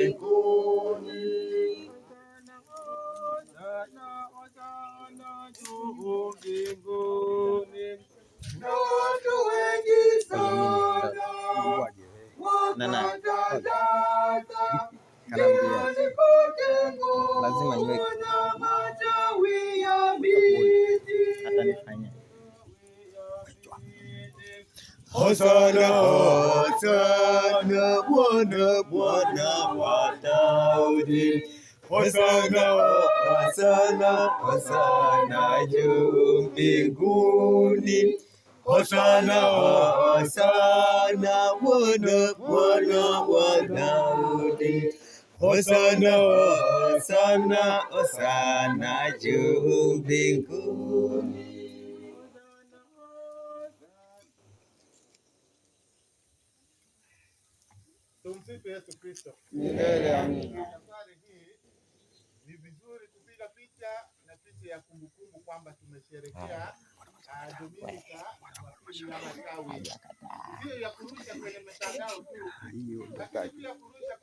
mbinguni. Juu mbinguni. Na watu wengi sana lazima niwe matawi ya miti. Hosana, Hosana, Bwana, Bwana wa Daudi. Hosana, Hosana, Hosana juu mbinguni. Hosana, Hosana, Bwana, Bwana wa Daudi. Hosana, Hosana, Hosana juu mbinguni. Tumsifu Yesu Kristo. Milele amina. Safari hii ni vizuri kupiga picha na picha ya kumbukumbu kwamba tumesherehekea Dominika Jumapili ya Matawi. Sio ya kurusha kwenye mitandao tu.